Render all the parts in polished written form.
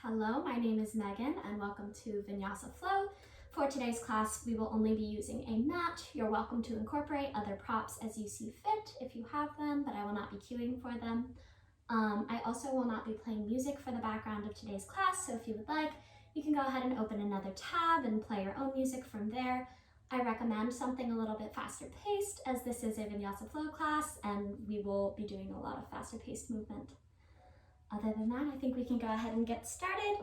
Hello, my name is Megan and welcome to Vinyasa Flow. For today's class, we will only be using a mat. You're welcome to incorporate other props as you see fit if you have them, but I will not be cueing for them. I also will not be playing music for the background of today's class, so if you would like, you can go ahead and open another tab and play your own music from there. I recommend something a little bit faster paced as this is a Vinyasa Flow class and we will be doing a lot of faster paced movement. Other than that, I think we can go ahead and get started.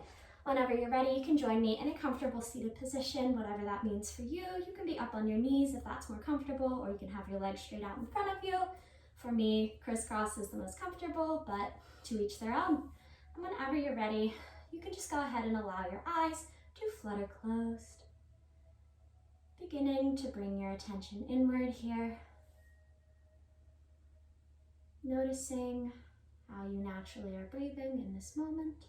Whenever you're ready, you can join me in a comfortable seated position, whatever that means for you. You can be up on your knees if that's more comfortable, or you can have your legs straight out in front of you. For me, crisscross is the most comfortable, but to each their own. And whenever you're ready, you can just go ahead and allow your eyes to flutter closed. Beginning to bring your attention inward here. Noticing how you naturally are breathing in this moment.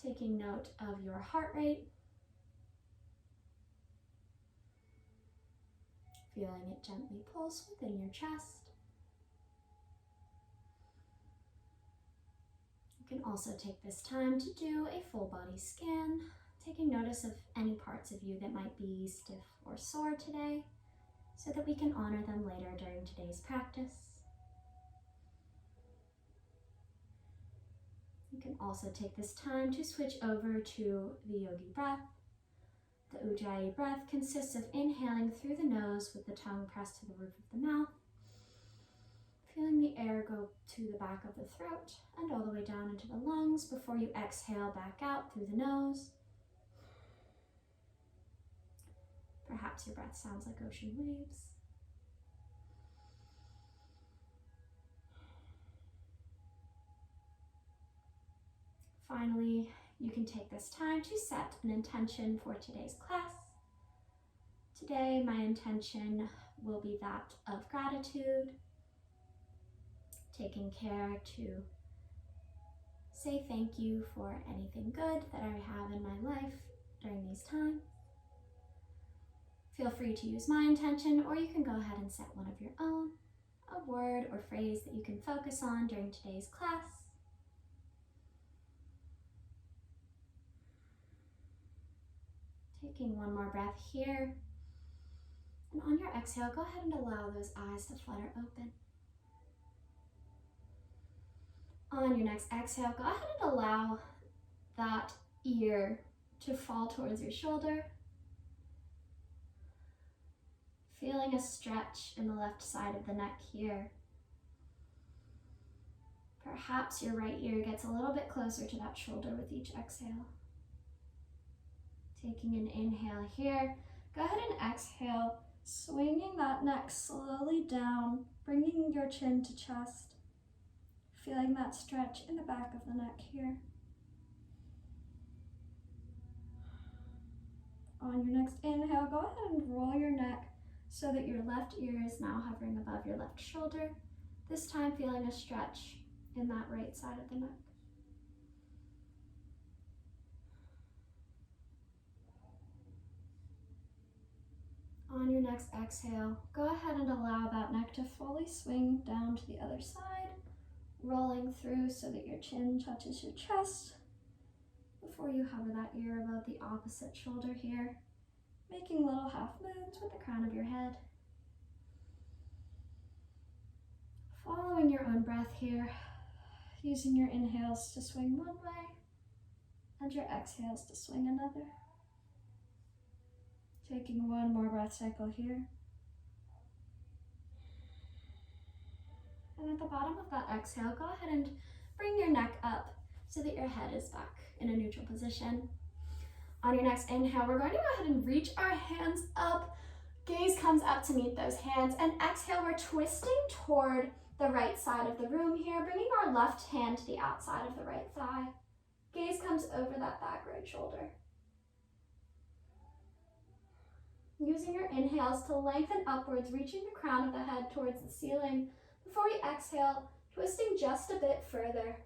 Taking note of your heart rate. Feeling it gently pulse within your chest. You can also take this time to do a full body scan, taking notice of any parts of you that might be stiff or sore today, so that we can honor them later during today's practice. You can also take this time to switch over to the Yogi breath. The Ujjayi breath consists of inhaling through the nose with the tongue pressed to the roof of the mouth, feeling the air go to the back of the throat and all the way down into the lungs before you exhale back out through the nose. Perhaps your breath sounds like ocean waves. Finally, you can take this time to set an intention for today's class. Today, my intention will be that of gratitude, taking care to say thank you for anything good that I have in my life during these times. Feel free to use my intention, or you can go ahead and set one of your own, a word or phrase that you can focus on during today's class. Taking one more breath here. And on your exhale, go ahead and allow those eyes to flutter open. On your next exhale, go ahead and allow that ear to fall towards your shoulder. Feeling a stretch in the left side of the neck here. Perhaps your right ear gets a little bit closer to that shoulder with each exhale. Taking an inhale here, go ahead and exhale, swinging that neck slowly down, bringing your chin to chest, feeling that stretch in the back of the neck here. On your next inhale, go ahead and roll your neck so that your left ear is now hovering above your left shoulder, this time feeling a stretch in that right side of the neck. On your next exhale, go ahead and allow that neck to fully swing down to the other side, rolling through so that your chin touches your chest before you hover that ear above the opposite shoulder here, making little half moons with the crown of your head. Following your own breath here, using your inhales to swing one way and your exhales to swing another. Taking one more breath cycle here. And at the bottom of that exhale, go ahead and bring your neck up so that your head is back in a neutral position. On your next inhale, we're going to go ahead and reach our hands up. Gaze comes up to meet those hands. And exhale, we're twisting toward the right side of the room here, bringing our left hand to the outside of the right thigh. Gaze comes over that back right shoulder. Using your inhales to lengthen upwards, reaching the crown of the head towards the ceiling. Before we exhale, twisting just a bit further.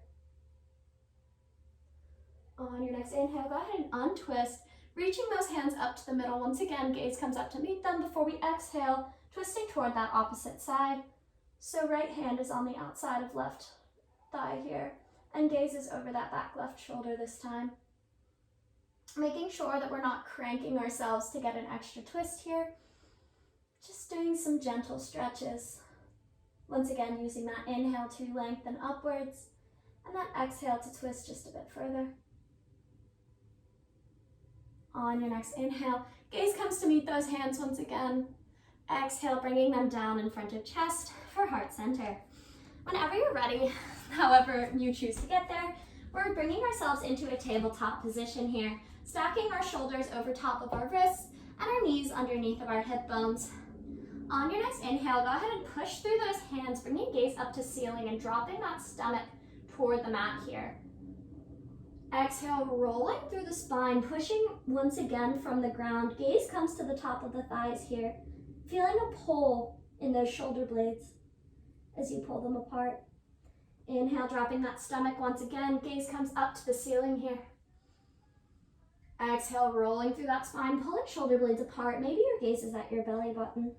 On your next inhale, go ahead and untwist, reaching those hands up to the middle. Once again, gaze comes up to meet them before we exhale, twisting toward that opposite side. So right hand is on the outside of left thigh here. And gazes over that back left shoulder this time. Making sure that we're not cranking ourselves to get an extra twist here. Just doing some gentle stretches. Once again, using that inhale to lengthen upwards, and that exhale to twist just a bit further. On your next inhale, gaze comes to meet those hands once again. Exhale, bringing them down in front of chest for heart center. Whenever you're ready, however you choose to get there, we're bringing ourselves into a tabletop position here, stacking our shoulders over top of our wrists and our knees underneath of our hip bones. On your next inhale, go ahead and push through those hands, bringing gaze up to ceiling and dropping that stomach toward the mat here. Exhale, rolling through the spine, pushing once again from the ground. Gaze comes to the top of the thighs here, feeling a pull in those shoulder blades as you pull them apart. Inhale, dropping that stomach once again. Gaze comes up to the ceiling here. Exhale, rolling through that spine, pulling shoulder blades apart. Maybe your gaze is at your belly button.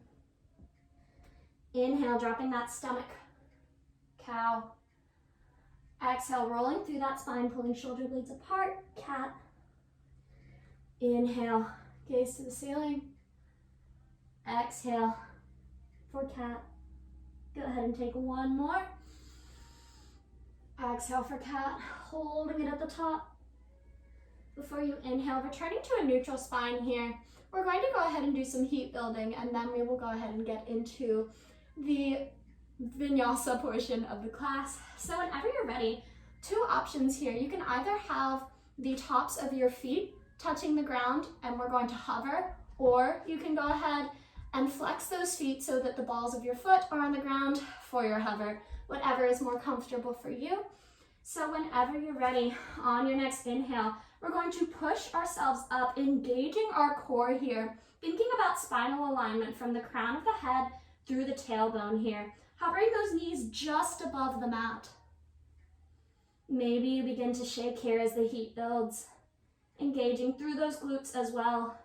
Inhale, dropping that stomach, cow. Exhale, rolling through that spine, pulling shoulder blades apart, cat. Inhale, gaze to the ceiling. Exhale for cat. Go ahead and take one more. Exhale for cat, holding it at the top. Before you inhale, returning to a neutral spine here. We're going to go ahead and do some heat building, and then we will go ahead and get into the Vinyasa portion of the class. So whenever you're ready, two options here. You can either have the tops of your feet touching the ground, and we're going to hover, or you can go ahead and flex those feet so that the balls of your foot are on the ground for your hover, whatever is more comfortable for you. So whenever you're ready, on your next inhale, we're going to push ourselves up, engaging our core here, thinking about spinal alignment from the crown of the head through the tailbone here, hovering those knees just above the mat. Maybe you begin to shake here as the heat builds, engaging through those glutes as well.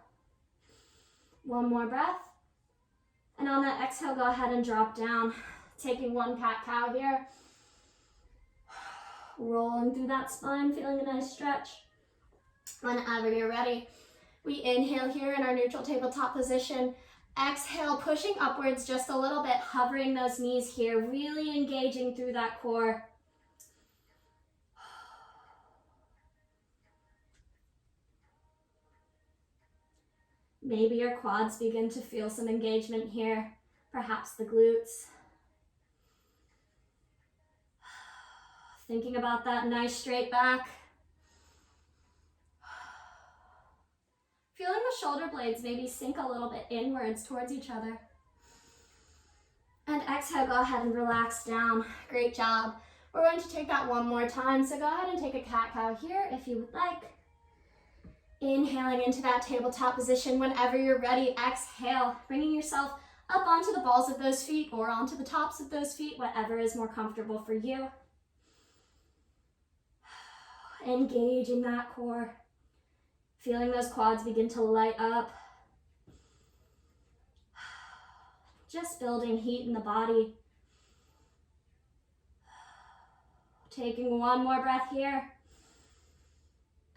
One more breath. And on that exhale, go ahead and drop down, taking one cat-cow here. Rolling through that spine, feeling a nice stretch. Whenever you're ready, we inhale here in our neutral tabletop position. Exhale, pushing upwards just a little bit, hovering those knees here, really engaging through that core. Maybe your quads begin to feel some engagement here, perhaps the glutes. Thinking about that nice straight back. Feeling the shoulder blades maybe sink a little bit inwards towards each other. And exhale, go ahead and relax down. Great job. We're going to take that one more time. So go ahead and take a cat-cow here if you would like. Inhaling into that tabletop position. Whenever you're ready, exhale, bringing yourself up onto the balls of those feet or onto the tops of those feet, whatever is more comfortable for you. Engaging that core. Feeling those quads begin to light up. Just building heat in the body. Taking one more breath here.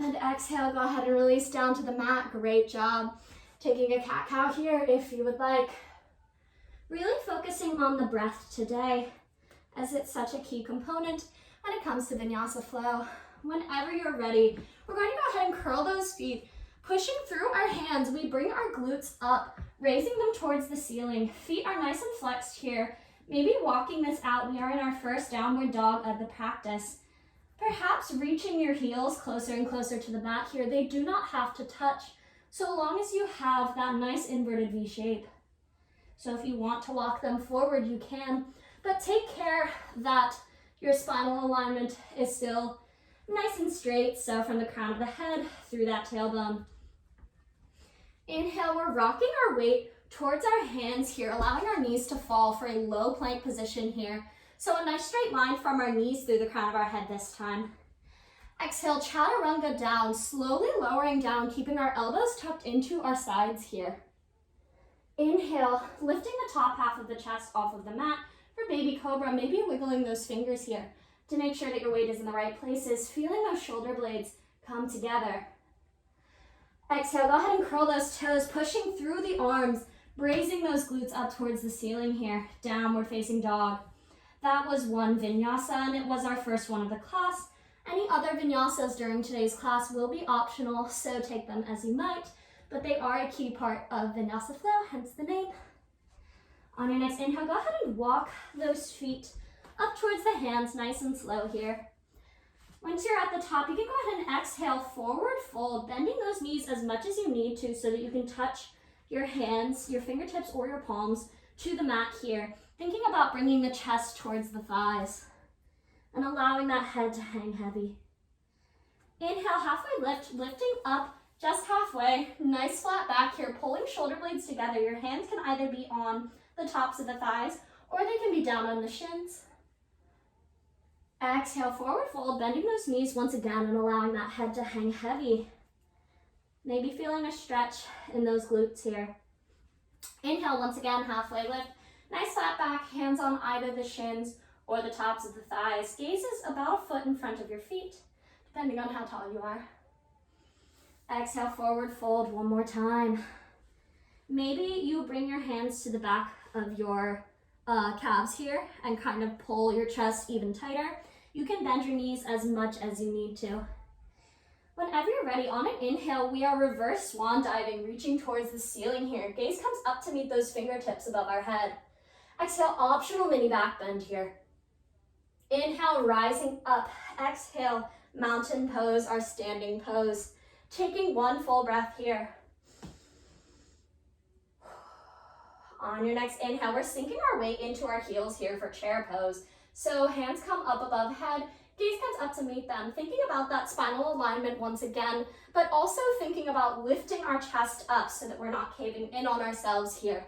And exhale, go ahead and release down to the mat. Great job. Taking a cat-cow here if you would like. Really focusing on the breath today, as it's such a key component when it comes to Vinyasa flow. Whenever you're ready, we're going to go ahead and curl those feet. Pushing through our hands, we bring our glutes up, raising them towards the ceiling. Feet are nice and flexed here. Maybe walking this out. We are in our first downward dog of the practice. Perhaps reaching your heels closer and closer to the mat here. They do not have to touch, so long as you have that nice inverted V shape. So if you want to walk them forward, you can, but take care that your spinal alignment is still nice and straight, so from the crown of the head through that tailbone. Inhale, we're rocking our weight towards our hands here, allowing our knees to fall for a low plank position here. So a nice straight line from our knees through the crown of our head this time. Exhale, chaturanga down, slowly lowering down, keeping our elbows tucked into our sides here. Inhale, lifting the top half of the chest off of the mat for baby cobra, maybe wiggling those fingers here. to make sure that your weight is in the right places, feeling those shoulder blades come together. Exhale, go ahead and curl those toes, pushing through the arms, raising those glutes up towards the ceiling here, downward facing dog. That was one vinyasa, and it was our first one of the class. Any other vinyasas during today's class will be optional, so take them as you might, but they are a key part of Vinyasa flow, hence the name. On your next inhale, go ahead and walk those feet up towards the hands, nice and slow here. Once you're at the top, you can go ahead and exhale, forward fold, bending those knees as much as you need to so that you can touch your hands, your fingertips or your palms to the mat here, thinking about bringing the chest towards the thighs and allowing that head to hang heavy. Inhale, halfway lift, lifting up just halfway, nice flat back here, pulling shoulder blades together. Your hands can either be on the tops of the thighs or they can be down on the shins. Exhale, forward fold, bending those knees once again and allowing that head to hang heavy. Maybe feeling a stretch in those glutes here. Inhale, once again, halfway lift. Nice flat back, hands on either the shins or the tops of the thighs. Gaze is about a foot in front of your feet, depending on how tall you are. Exhale, forward fold one more time. Maybe you bring your hands to the back of your calves here and kind of pull your chest even tighter. You can bend your knees as much as you need to. Whenever you're ready, on an inhale, we are reverse swan diving, reaching towards the ceiling here. Gaze comes up to meet those fingertips above our head. Exhale, optional mini back bend here. Inhale, rising up. Exhale, mountain pose, our standing pose. Taking one full breath here. On your next inhale, we're sinking our weight into our heels here for chair pose. So hands come up above head, gaze comes up to meet them, thinking about that spinal alignment once again, but also thinking about lifting our chest up so that we're not caving in on ourselves here.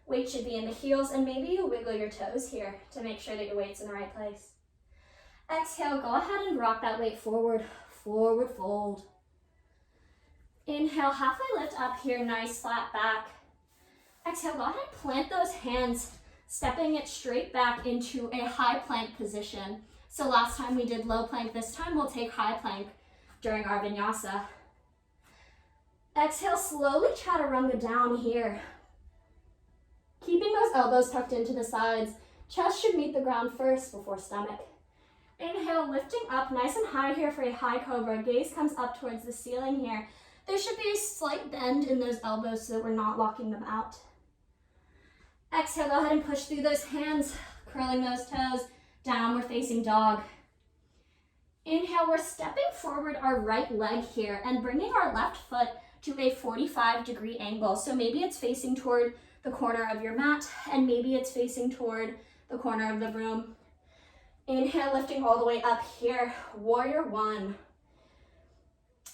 Weight should be in the heels, and maybe you wiggle your toes here to make sure that your weight's in the right place. Exhale, go ahead and rock that weight forward, forward fold. Inhale, halfway lift up here, nice flat back. Exhale, go ahead and plant those hands, stepping it straight back into a high plank position. So last time we did low plank, this time we'll take high plank during our vinyasa. Exhale, slowly chaturanga down here. Keeping those elbows tucked into the sides. Chest should meet the ground first before stomach. Inhale, lifting up nice and high here for a high cobra. Gaze comes up towards the ceiling here. There should be a slight bend in those elbows so that we're not locking them out. Exhale, go ahead and push through those hands, curling those toes, downward facing dog. Inhale, we're stepping forward our right leg here and bringing our left foot to a 45-degree angle. So maybe it's facing toward the corner of your mat and maybe it's facing toward the corner of the room. Inhale, lifting all the way up here, warrior one.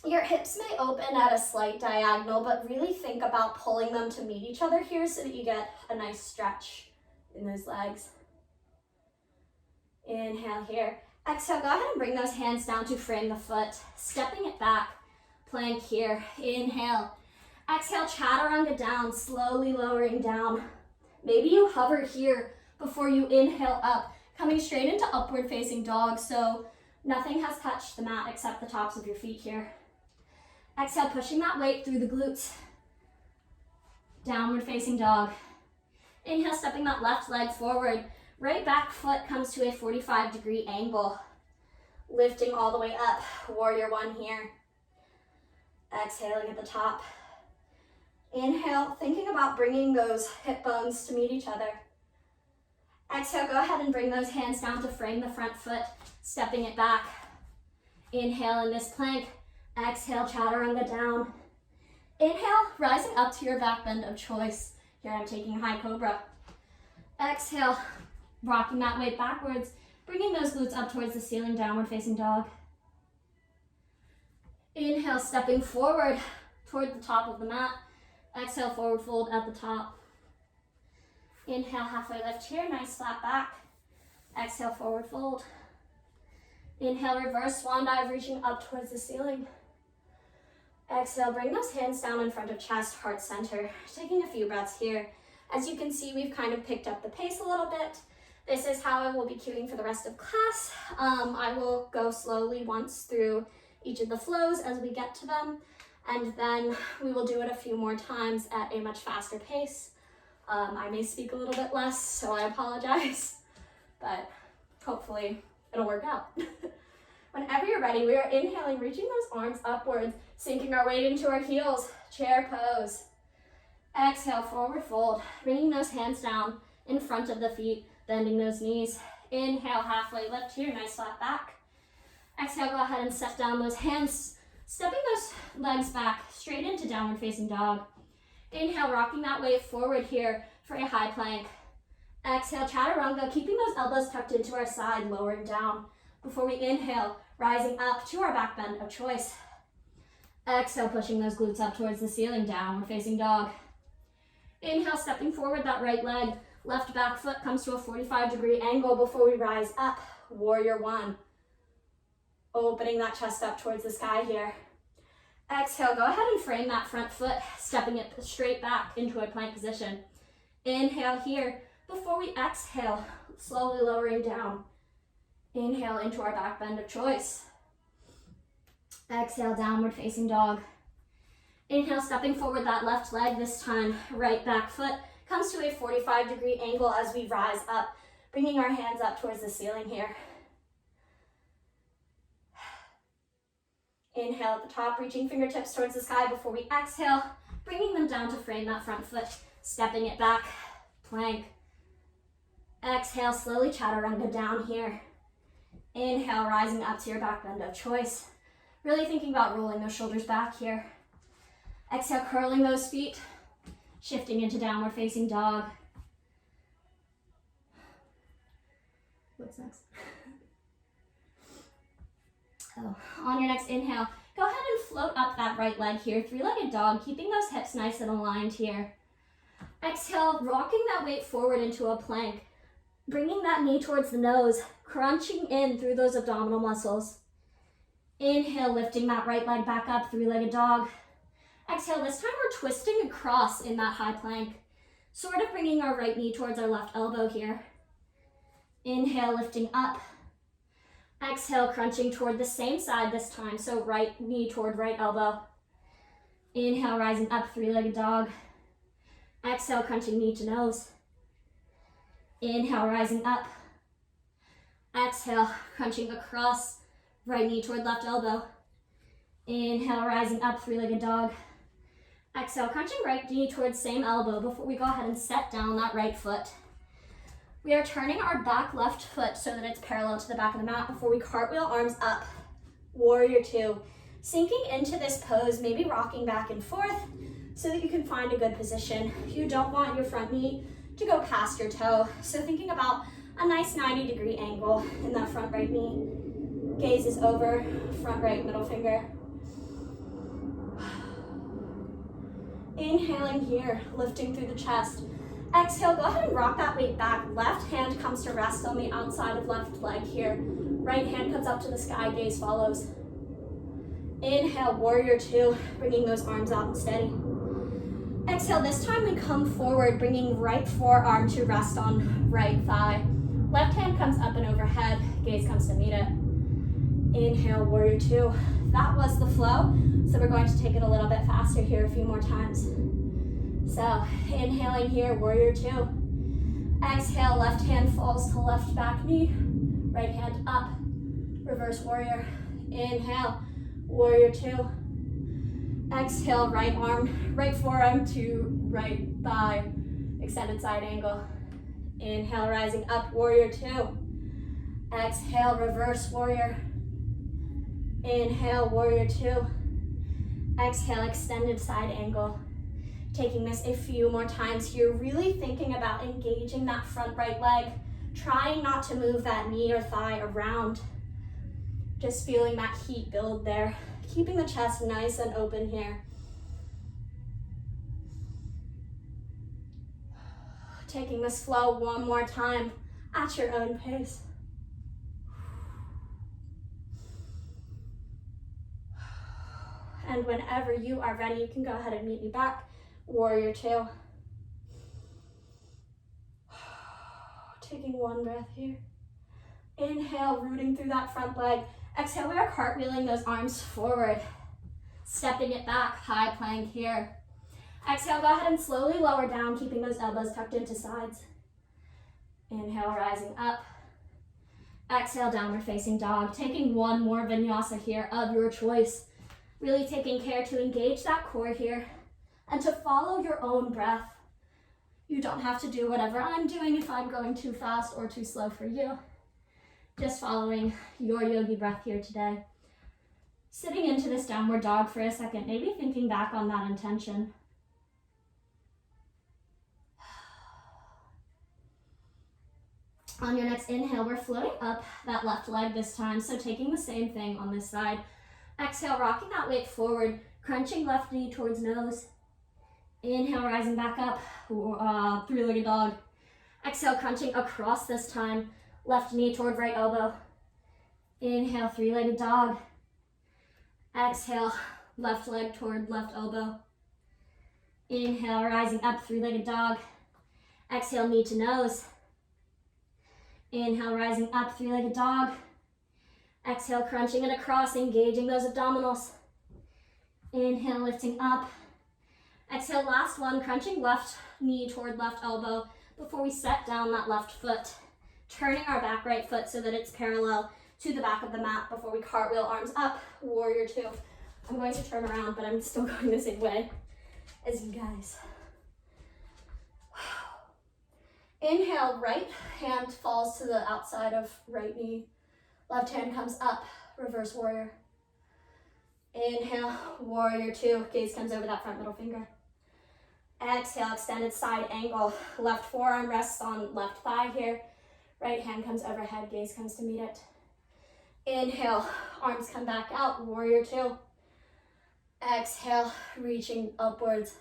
Your hips may open at a slight diagonal, but really think about pulling them to meet each other here so that you get a nice stretch in those legs. Inhale here. Exhale, go ahead and bring those hands down to frame the foot, stepping it back, plank here. Inhale. Exhale, chaturanga down, slowly lowering down. Maybe you hover here before you inhale up, coming straight into upward facing dog, so nothing has touched the mat except the tops of your feet here. Exhale, pushing that weight through the glutes. Downward facing dog. Inhale, stepping that left leg forward. Right back foot comes to a 45-degree angle. Lifting all the way up. Warrior one here. Exhaling at the top. Inhale, thinking about bringing those hip bones to meet each other. Exhale, go ahead and bring those hands down to frame the front foot, stepping it back. Inhale in this plank. Exhale, chaturanga down. Inhale, rising up to your back bend of choice. Here I'm taking high cobra. Exhale, rocking that weight backwards, bringing those glutes up towards the ceiling, downward facing dog. Inhale, stepping forward toward the top of the mat. Exhale, forward fold at the top. Inhale, halfway lift here, nice flat back. Exhale, forward fold. Inhale, reverse swan dive, reaching up towards the ceiling. Exhale, bring those hands down in front of chest, heart center. Taking a few breaths here. As you can see, we've kind of picked up the pace a little bit. This is how I will be cueing for the rest of class. I will go slowly once through each of the flows as we get to them, and then we will do it a few more times at a much faster pace. I may speak a little bit less, so I apologize, but hopefully it'll work out. Whenever you're ready, we are inhaling, reaching those arms upwards, sinking our weight into our heels, chair pose. Exhale, forward fold, bringing those hands down in front of the feet, bending those knees. Inhale, halfway lift here, nice flat back. Exhale, go ahead and set down those hands, stepping those legs back straight into downward facing dog. Inhale, rocking that weight forward here for a high plank. Exhale, chaturanga, keeping those elbows tucked into our side, lowering down. Before we inhale, rising up to our back bend of choice. Exhale, pushing those glutes up towards the ceiling, downward facing dog. Inhale, stepping forward that right leg, left back foot comes to a 45-degree angle before we rise up, warrior one. Opening that chest up towards the sky here. Exhale, go ahead and frame that front foot, stepping it straight back into a plank position. Inhale here, before we exhale, slowly lowering down. Inhale into our back bend of choice. Exhale, downward facing dog. Inhale, stepping forward that left leg, this time right back foot comes to a 45-degree angle as we rise up, bringing our hands up towards the ceiling here. Inhale at the top, reaching fingertips towards the sky before we exhale, bringing them down to frame that front foot, stepping it back, plank. Exhale, slowly chaturanga down here. Inhale, rising up to your back bend of choice. Really thinking about rolling those shoulders back here. Exhale, curling those feet, shifting into downward facing dog. What's next? Oh, on your next inhale, go ahead and float up that right leg here, three-legged dog, keeping those hips nice and aligned here. Exhale, rocking that weight forward into a plank, bringing that knee towards the nose, crunching in through those abdominal muscles. Inhale, lifting that right leg back up, three-legged dog. Exhale, this time we're twisting across in that high plank, sort of bringing our right knee towards our left elbow here. Inhale, lifting up. Exhale, crunching toward the same side this time, so right knee toward right elbow. Inhale, rising up, three-legged dog. Exhale, crunching knee to nose. Inhale, rising up. Exhale, crunching across, right knee toward left elbow. Inhale, rising up, three-legged dog. Exhale, crunching right knee towards same elbow before we go ahead and set down that right foot. We are turning our back left foot so that it's parallel to the back of the mat before we cartwheel arms up, warrior two. Sinking into this pose, maybe rocking back and forth so that you can find a good position. You don't want your front knee to go past your toe, so thinking about a nice 90-degree angle in that front right knee. Gaze is over, front right middle finger. Inhaling here, lifting through the chest. Exhale, go ahead and rock that weight back. Left hand comes to rest on the outside of left leg here. Right hand comes up to the sky, gaze follows. Inhale, warrior two, bringing those arms out and steady. Exhale, this time we come forward, bringing right forearm to rest on right thigh. Left hand comes up and overhead, gaze comes to meet it. Inhale, warrior two. That was the flow, so we're going to take it a little bit faster here a few more times. So, inhaling here, warrior two. Exhale, left hand falls to left back knee. Right hand up, reverse warrior. Inhale, warrior two. Exhale, right forearm to right thigh, extended side angle. Inhale, rising up, warrior two. Exhale, reverse warrior. Inhale, warrior two. Exhale, extended side angle. Taking this a few more times here, really thinking about engaging that front right leg, trying not to move that knee or thigh around. Just feeling that heat build there, keeping the chest nice and open here. Taking this flow one more time at your own pace. And whenever you are ready, you can go ahead and meet me back. Warrior two. Taking one breath here. Inhale, rooting through that front leg. Exhale, we are cartwheeling those arms forward. Stepping it back, high plank here. Exhale, go ahead and slowly lower down, keeping those elbows tucked into sides. Inhale, rising up. Exhale, downward facing dog. Taking one more vinyasa here of your choice. Really taking care to engage that core here and to follow your own breath. You don't have to do whatever I'm doing if I'm going too fast or too slow for you. Just following your yogi breath here today. Sitting into this downward dog for a second, maybe thinking back on that intention. On your next inhale, we're floating up that left leg this time, so taking the same thing on this side. Exhale, rocking that weight forward, crunching left knee towards nose. Inhale, rising back up, three-legged dog. Exhale, crunching across this time, left knee toward right elbow. Inhale, three-legged dog. Exhale, left leg toward left elbow. Inhale, rising up, three-legged dog. Exhale, knee to nose. Inhale, rising up, three-legged dog. Exhale, crunching it across, engaging those abdominals. Inhale, lifting up. Exhale, last one, crunching left knee toward left elbow before we set down that left foot. Turning our back right foot so that it's parallel to the back of the mat before we cartwheel arms up, warrior two. I'm going to turn around, but I'm still going the same way as you guys. Inhale, right hand falls to the outside of right knee. Left hand comes up, reverse warrior. Inhale, warrior two. Gaze comes over that front middle finger. Exhale, extended side angle. Left forearm rests on left thigh here. Right hand comes overhead, gaze comes to meet it. Inhale, arms come back out, warrior two. Exhale, reaching upwards,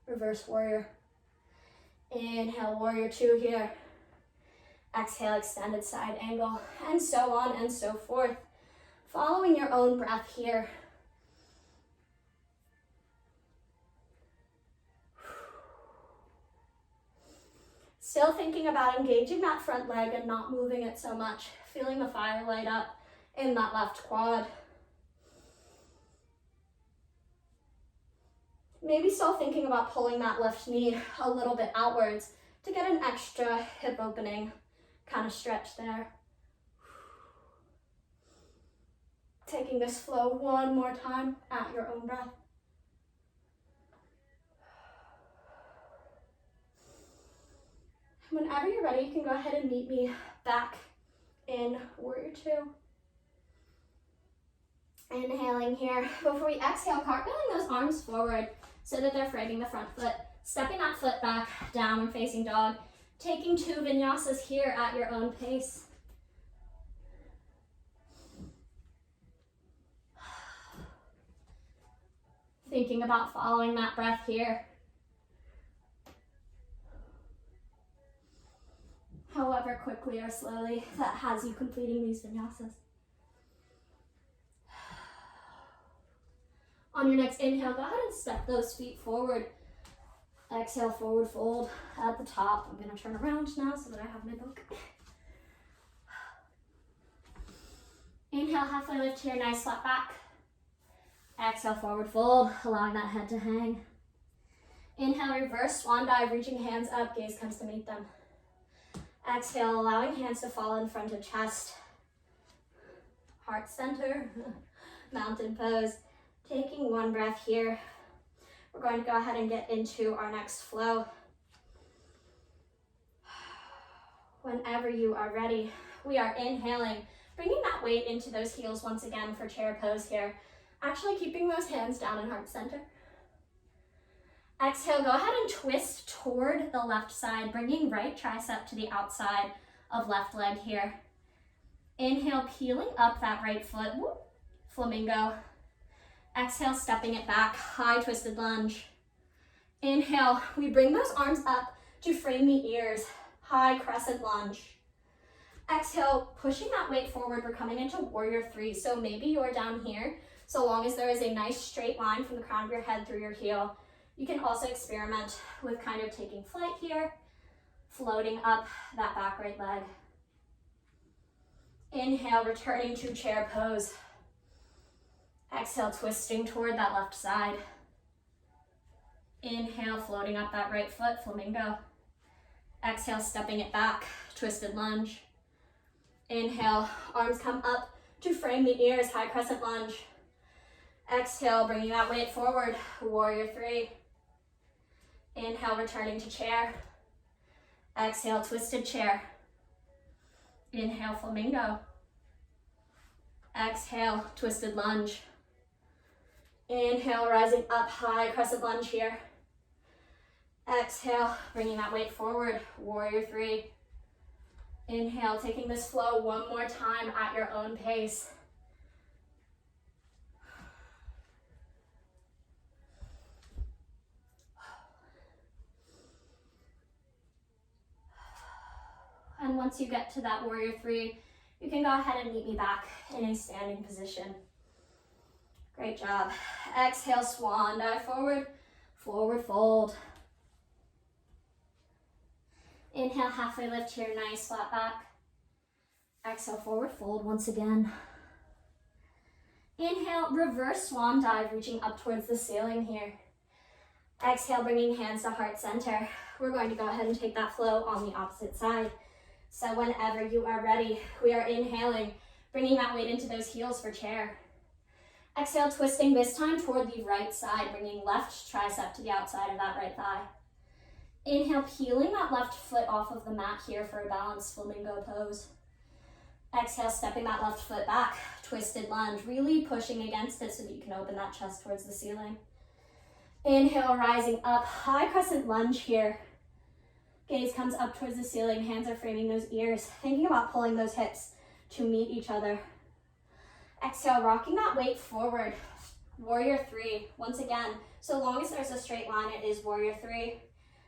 reverse warrior. Inhale, warrior two here. Exhale, extended side angle, and so on and so forth. Following your own breath here. Still thinking about engaging that front leg and not moving it so much. Feeling the fire light up in that left quad. Maybe still thinking about pulling that left knee a little bit outwards to get an extra hip opening kind of stretch there. Taking this flow one more time at your own breath. Whenever you're ready, you can go ahead and meet me back in warrior two. Inhaling here. Before we exhale, cartwheeling those arms forward so that they're framing the front foot. Stepping that foot back, downward facing dog. Taking two vinyasas here at your own pace. Thinking about following that breath here. However quickly or slowly that has you completing these vinyasas. On your next inhale, go ahead and step those feet forward. Exhale, forward fold at the top. I'm going to turn around now so that I have my book. Inhale, halfway lift here, nice flat back. Exhale, forward fold, allowing that head to hang. Inhale, reverse swan dive, reaching hands up, gaze comes to meet them. Exhale, allowing hands to fall in front of chest. Heart center, mountain pose. Taking one breath here. We're going to go ahead and get into our next flow. Whenever you are ready, we are inhaling, bringing that weight into those heels once again for chair pose here. Actually keeping those hands down in heart center. Exhale, go ahead and twist toward the left side, bringing right tricep to the outside of left leg here. Inhale, peeling up that right foot, flamingo. Exhale, stepping it back, high twisted lunge. Inhale, we bring those arms up to frame the ears, high crescent lunge. Exhale, pushing that weight forward, we're coming into warrior three. So maybe you're down here, so long as there is a nice straight line from the crown of your head through your heel. You can also experiment with kind of taking flight here, floating up that back right leg. Inhale, returning to chair pose. Exhale, twisting toward that left side. Inhale, floating up that right foot, flamingo. Exhale, stepping it back, twisted lunge. Inhale, arms come up to frame the ears, high crescent lunge. Exhale, bringing that weight forward, warrior three. Inhale, returning to chair. Exhale, twisted chair. Inhale, flamingo. Exhale, twisted lunge. Inhale, rising up high, crescent lunge here. Exhale, bringing that weight forward, warrior three. Inhale, taking this flow one more time at your own pace. And once you get to that warrior three, you can go ahead and meet me back in a standing position. Great job. Exhale, swan dive forward, forward fold. Inhale, halfway lift here, nice flat back. Exhale, forward fold once again. Inhale, reverse swan dive, reaching up towards the ceiling here. Exhale, bringing hands to heart center. We're going to go ahead and take that flow on the opposite side. So whenever you are ready, we are inhaling, bringing that weight into those heels for chair. Exhale, twisting this time toward the right side, bringing left tricep to the outside of that right thigh. Inhale, peeling that left foot off of the mat here for a balanced flamingo pose. Exhale, stepping that left foot back, twisted lunge, really pushing against it so that you can open that chest towards the ceiling. Inhale, rising up, high crescent lunge here. Gaze comes up towards the ceiling, hands are framing those ears, thinking about pulling those hips to meet each other. Exhale, rocking that weight forward, warrior three. Once again, so long as there's a straight line, it is warrior three.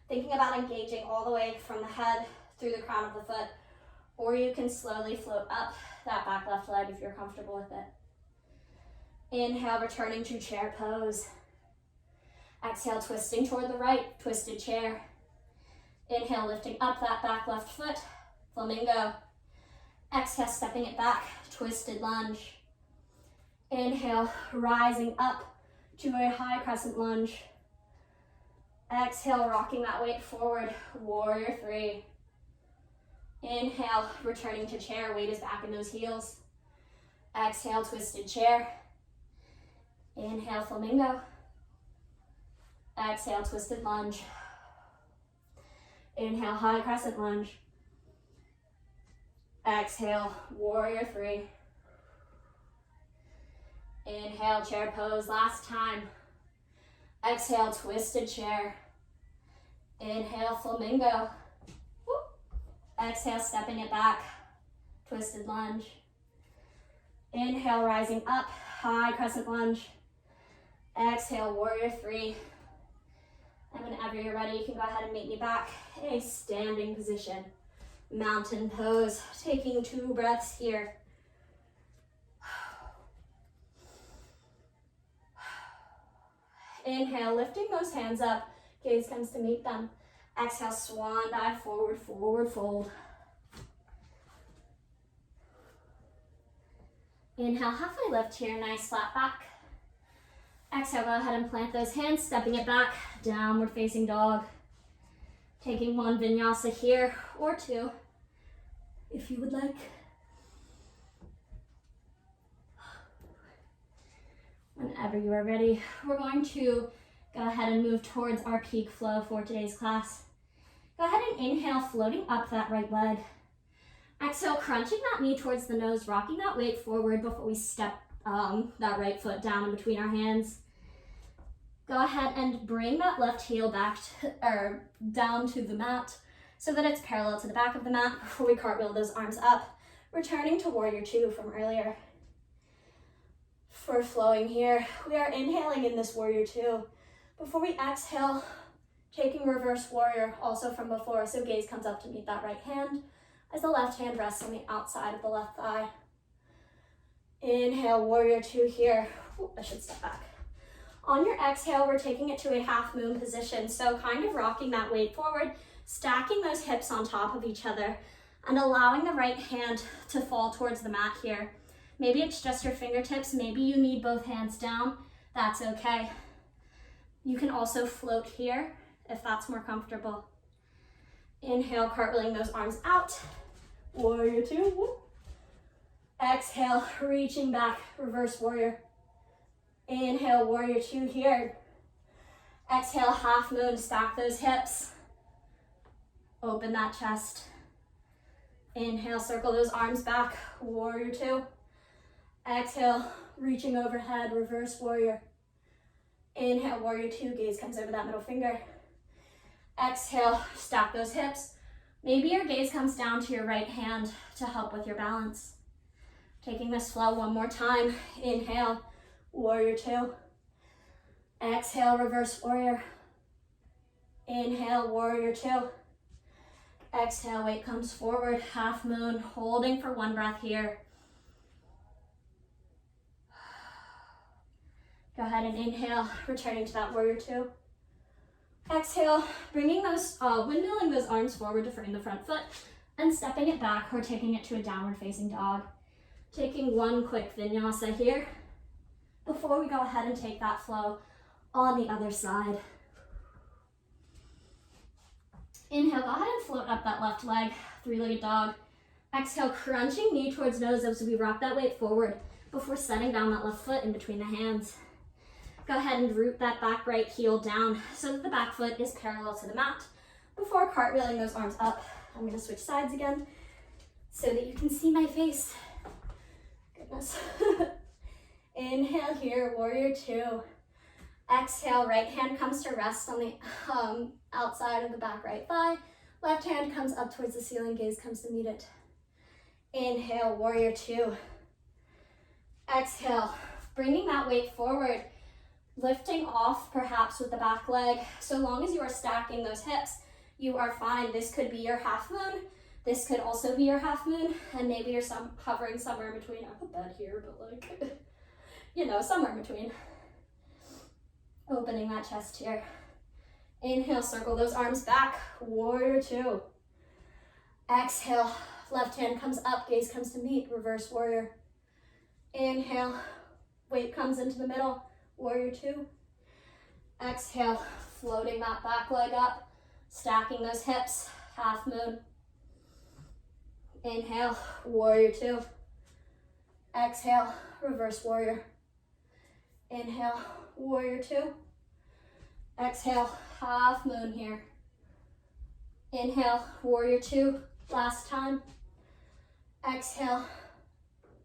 Thinking about engaging all the way from the head through the crown of the foot, or you can slowly float up that back left leg if you're comfortable with it. Inhale, returning to chair pose. Exhale, twisting toward the right, twisted chair. Inhale, lifting up that back left foot, flamingo. Exhale, stepping it back, twisted lunge. Inhale, rising up to a high crescent lunge. Exhale, rocking that weight forward, warrior three. Inhale, returning to chair, weight is back in those heels. Exhale, twisted chair. Inhale, flamingo. Exhale, twisted lunge. Inhale, high crescent lunge. Exhale, warrior three. Inhale, chair pose, last time. Exhale, twisted chair. Inhale, flamingo. Whoop. Exhale, stepping it back, twisted lunge. Inhale, rising up, high crescent lunge. Exhale, warrior three. And whenever you're ready, you can go ahead and meet me back in a standing position. Mountain pose, taking 2 breaths here. Inhale, lifting those hands up, gaze comes to meet them. Exhale, swan dive forward, forward fold. Inhale, halfway lift here, nice flat back. Exhale, go ahead and plant those hands, stepping it back, downward facing dog. Taking 1 vinyasa here, or 2, if you would like. Whenever you are ready, we're going to go ahead and move towards our peak flow for today's class. Go ahead and inhale, floating up that right leg. Exhale, crunching that knee towards the nose, rocking that weight forward before we step that right foot down in between our hands. Go ahead and bring that left heel back down to the mat so that it's parallel to the back of the mat before we cartwheel those arms up, returning to warrior two from earlier. For flowing here, we are inhaling in this warrior two. Before we exhale, taking reverse warrior also from before, so gaze comes up to meet that right hand as the left hand rests on the outside of the left thigh. Inhale, warrior two here. Ooh, I should step back. On your exhale, we're taking it to a half moon position, so kind of rocking that weight forward, stacking those hips on top of each other and allowing the right hand to fall towards the mat here. Maybe it's just your fingertips, maybe you need both hands down, that's okay. You can also float here if that's more comfortable. Inhale, cartwheeling those arms out. Warrior two. Exhale, reaching back, reverse warrior. Inhale, warrior two here. Exhale, half moon, stack those hips. Open that chest. Inhale, circle those arms back, warrior two. Exhale, reaching overhead, reverse warrior. Inhale, warrior two, gaze comes over that middle finger. Exhale, stack those hips. Maybe your gaze comes down to your right hand to help with your balance. Taking this flow one more time. Inhale, warrior two. Exhale, reverse warrior. Inhale, warrior two. Exhale, weight comes forward, half moon, holding for one breath here. Go ahead and inhale, returning to that warrior two. Exhale, bringing those, windmilling those arms forward to frame the front foot and stepping it back or taking it to a downward facing dog. Taking one quick vinyasa here before we go ahead and take that flow on the other side. Inhale, go ahead and float up that left leg, three-legged dog. Exhale, crunching knee towards nose as we rock that weight forward before setting down that left foot in between the hands. Go ahead and root that back right heel down so that the back foot is parallel to the mat before cartwheeling those arms up. I'm gonna switch sides again so that you can see my face. Goodness. Inhale here, warrior two. Exhale, right hand comes to rest on the outside of the back right thigh. Left hand comes up towards the ceiling, gaze comes to meet it. Inhale, warrior two. Exhale, bringing that weight forward, lifting off perhaps with the back leg. So long as you are stacking those hips, you are fine. This could be your half moon. This could also be your half moon. And maybe you're hovering somewhere in between. I put that here, but like, you know, somewhere in between. Opening that chest here. Inhale, circle those arms back, warrior two. Exhale, left hand comes up, gaze comes to meet, reverse warrior. Inhale, weight comes into the middle, warrior two. Exhale, floating that back leg up, stacking those hips, half moon. Inhale, warrior two. Exhale, reverse warrior. Inhale, warrior two. Exhale, half moon here. Inhale, warrior two, last time. Exhale,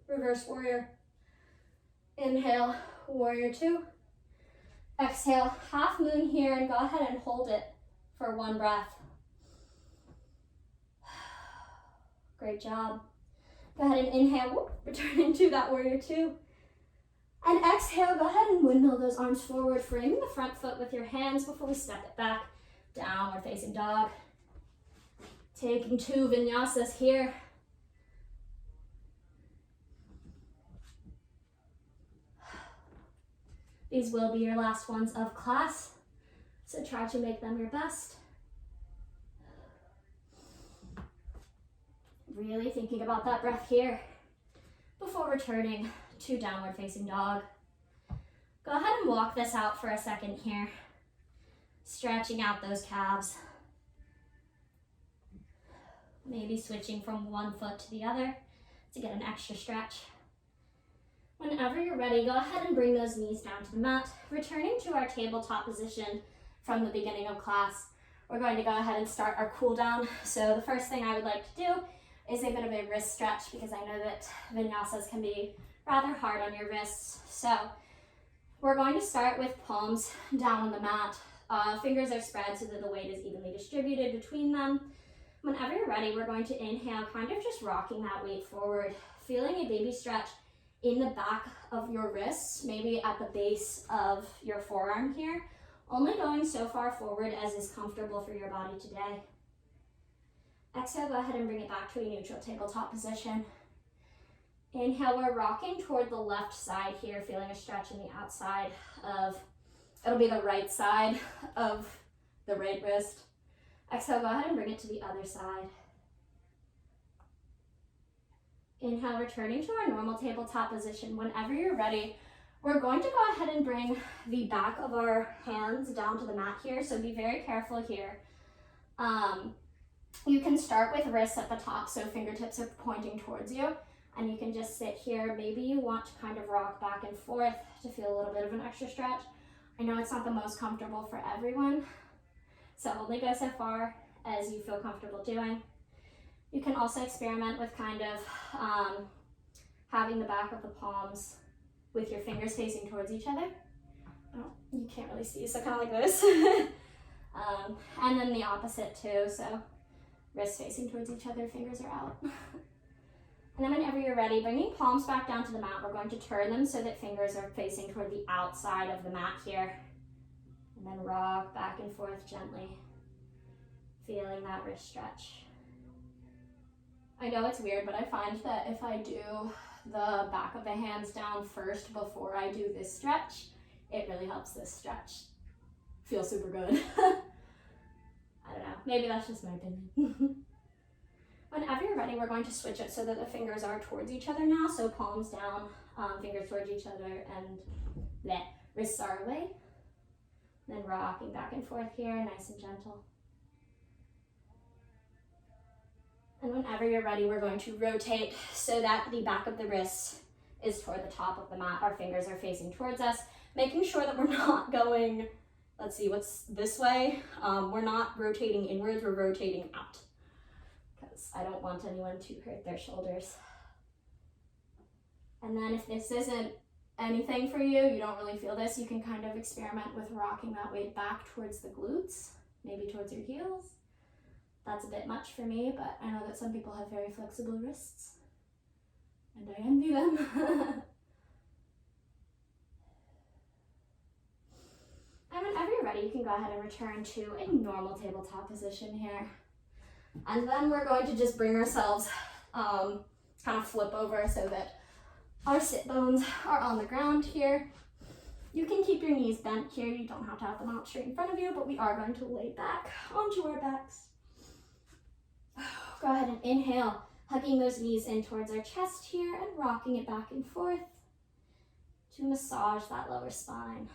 reverse warrior. Inhale, warrior two. Exhale, half moon here, and go ahead and hold it for one breath. Great job. Go ahead and inhale, returning to that warrior two. And exhale, go ahead and windmill those arms forward, framing the front foot with your hands before we step it back. Downward facing dog. Taking two vinyasas here. These will be your last ones of class, so try to make them your best. Really thinking about that breath here before returning to downward facing dog. Go ahead and walk this out for a second here, stretching out those calves. Maybe switching from one foot to the other to get an extra stretch. Whenever you're ready, go ahead and bring those knees down to the mat, returning to our tabletop position from the beginning of class. We're going to go ahead and start our cool down. So the first thing I would like to do is a bit of a wrist stretch, because I know that vinyasas can be rather hard on your wrists. So we're going to start with palms down on the mat. Fingers are spread so that the weight is evenly distributed between them. Whenever you're ready, we're going to inhale, kind of just rocking that weight forward, feeling a baby stretch in the back of your wrists, maybe at the base of your forearm here, only going so far forward as is comfortable for your body today. Exhale, go ahead and bring it back to a neutral tabletop position. Inhale, we're rocking toward the left side here, feeling a stretch in the outside of, it'll be the right side of the right wrist. Exhale, go ahead and bring it to the other side. Inhale, returning to our normal tabletop position. Whenever you're ready, we're going to go ahead and bring the back of our hands down to the mat here, so be very careful here. You can start with wrists at the top, so fingertips are pointing towards you, and you can just sit here. Maybe you want to kind of rock back and forth to feel a little bit of an extra stretch. I know it's not the most comfortable for everyone, so only go so far as you feel comfortable doing. You can also experiment with kind of having the back of the palms with your fingers facing towards each other. Oh, you can't really see, so kind of like this. And then the opposite too, so wrists facing towards each other, fingers are out. And then whenever you're ready, bringing palms back down to the mat, we're going to turn them so that fingers are facing toward the outside of the mat here. And then rock back and forth gently, feeling that wrist stretch. I know it's weird, but I find that if I do the back of the hands down first before I do this stretch, it really helps this stretch feel super good. I don't know, maybe that's just my opinion. Whenever you're ready, we're going to switch it so that the fingers are towards each other now. So palms down, fingers towards each other, and wrists are away. And then rocking back and forth here, nice and gentle. And whenever you're ready, we're going to rotate so that the back of the wrist is toward the top of the mat. Our fingers are facing towards us, making sure that we're not going, let's see, what's this way? We're not rotating inwards, we're rotating out, because I don't want anyone to hurt their shoulders. And then if this isn't anything for you, you don't really feel this, you can kind of experiment with rocking that weight back towards the glutes, maybe towards your heels. That's a bit much for me, but I know that some people have very flexible wrists, and I envy them. And whenever you're ready, you can go ahead and return to a normal tabletop position here. And then we're going to just bring ourselves, kind of flip over so that our sit bones are on the ground here. You can keep your knees bent here. You don't have to have them out straight in front of you, but we are going to lay back onto our backs. Go ahead and inhale, hugging those knees in towards our chest here and rocking it back and forth to massage that lower spine.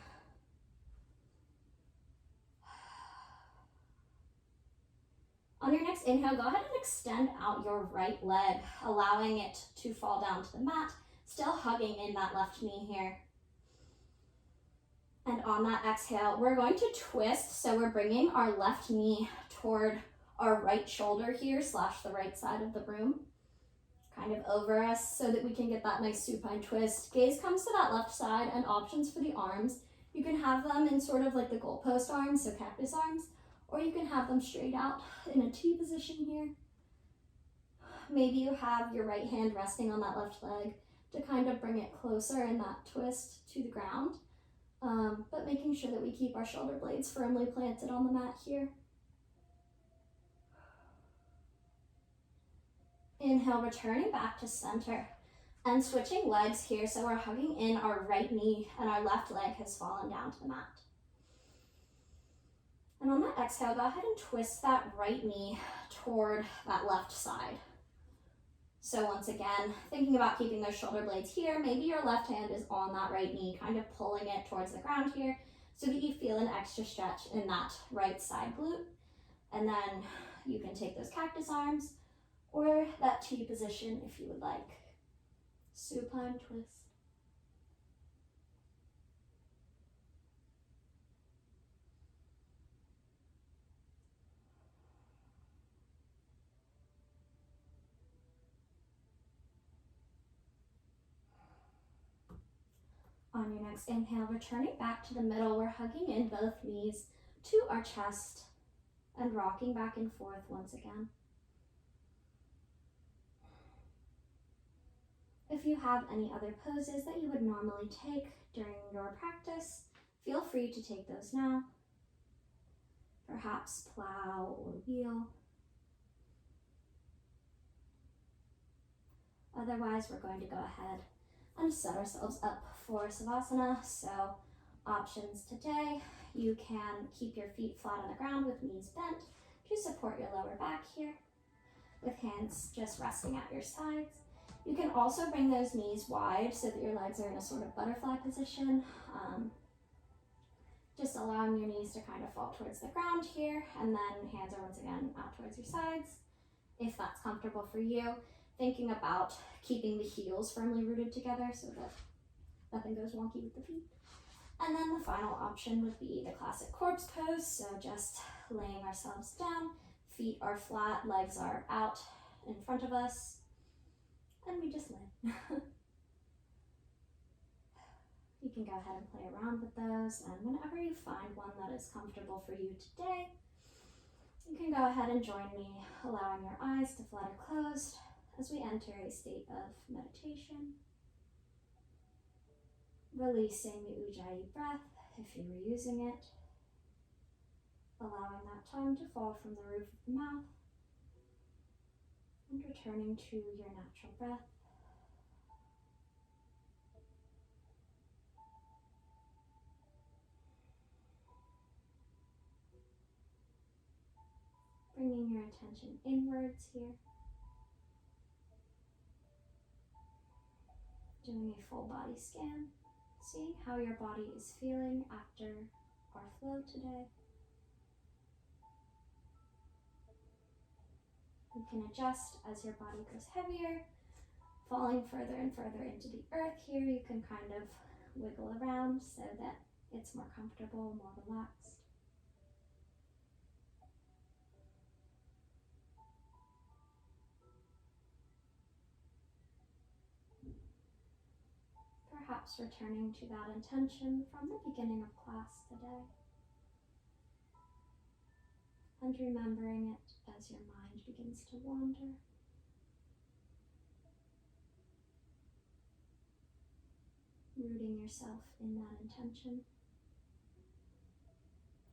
On your next inhale, go ahead and extend out your right leg, allowing it to fall down to the mat, still hugging in that left knee here. And on that exhale, we're going to twist, so we're bringing our left knee toward our right shoulder here, / the right side of the room, kind of over us so that we can get that nice supine twist. Gaze comes to that left side, and options for the arms. You can have them in sort of like the goalpost arms, so cactus arms, or you can have them straight out in a T position here. Maybe you have your right hand resting on that left leg to kind of bring it closer in that twist to the ground, but making sure that we keep our shoulder blades firmly planted on the mat here. Inhale, returning back to center and switching legs here, so we're hugging in our right knee and our left leg has fallen down to the mat. And on that exhale, go ahead and twist that right knee toward that left side. So once again, thinking about keeping those shoulder blades here, maybe your left hand is on that right knee, kind of pulling it towards the ground here so that you feel an extra stretch in that right side glute. And then you can take those cactus arms or that T position if you would like. Supine twist. On your next inhale, returning back to the middle, we're hugging in both knees to our chest and rocking back and forth once again. If you have any other poses that you would normally take during your practice, feel free to take those now. Perhaps plow or wheel. Otherwise, we're going to go ahead and set ourselves up for Savasana. So options today, you can keep your feet flat on the ground with knees bent, to support your lower back here, with hands just resting at your sides. You can also bring those knees wide so that your legs are in a sort of butterfly position. Just allowing your knees to kind of fall towards the ground here, and then hands are once again out towards your sides, if that's comfortable for you. Thinking about keeping the heels firmly rooted together so that nothing goes wonky with the feet. And then the final option would be the classic corpse pose, so just laying ourselves down, feet are flat, legs are out in front of us, and we just lay. You can go ahead and play around with those, and whenever you find one that is comfortable for you today, you can go ahead and join me, allowing your eyes to flutter closed as we enter a state of meditation. Releasing the Ujjayi breath if you were using it, allowing that tongue to fall from the roof of the mouth, and returning to your natural breath. Bringing your attention inwards here. Doing a full body scan, seeing how your body is feeling after our flow today. You can adjust as your body goes heavier, falling further and further into the earth here. You can kind of wiggle around so that it's more comfortable, more relaxed. Perhaps returning to that intention from the beginning of class today, and remembering it as your mind begins to wander. Rooting yourself in that intention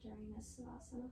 during this Savasana.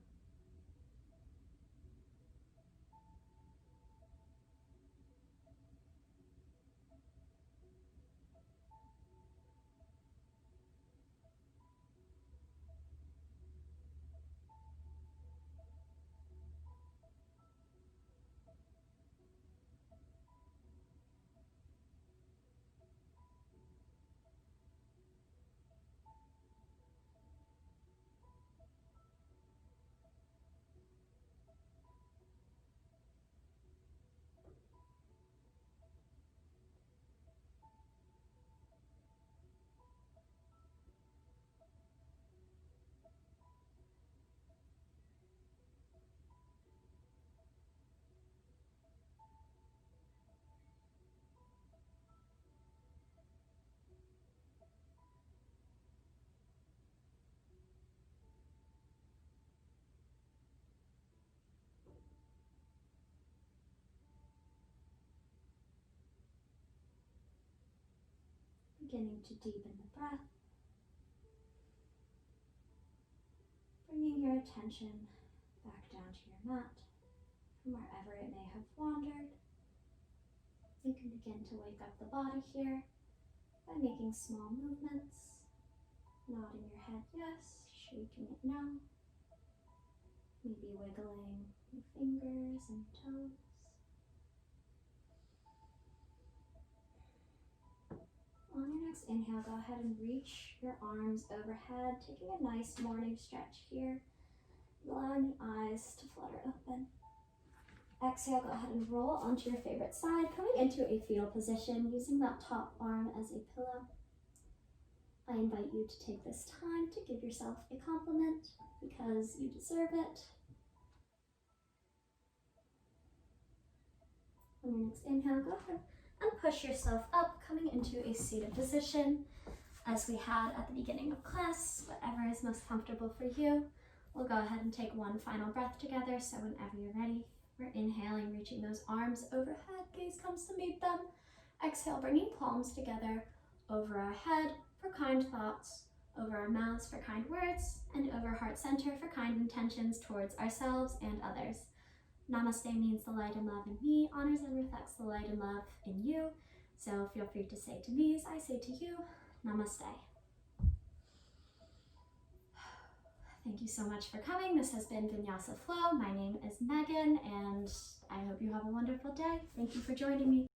Beginning to deepen the breath, bringing your attention back down to your mat from wherever it may have wandered. You can begin to wake up the body here by making small movements, nodding your head yes, shaking it no, maybe wiggling your fingers and toes. On your next inhale, go ahead and reach your arms overhead, taking a nice morning stretch here, allowing the eyes to flutter open. Exhale, go ahead and roll onto your favorite side, coming into a fetal position, using that top arm as a pillow. I invite you to take this time to give yourself a compliment because you deserve it. On your next inhale, go ahead and push yourself up, coming into a seated position as we had at the beginning of class, whatever is most comfortable for you. We'll go ahead and take one final breath together, so whenever you're ready, we're inhaling, reaching those arms overhead, gaze comes to meet them. Exhale, bringing palms together over our head for kind thoughts, over our mouths for kind words, and over heart center for kind intentions towards ourselves and others. Namaste means the light and love in me, honors and reflects the light and love in you. So feel free to say to me as I say to you, Namaste. Thank you so much for coming. This has been Vinyasa Flow. My name is Megan, and I hope you have a wonderful day. Thank you for joining me.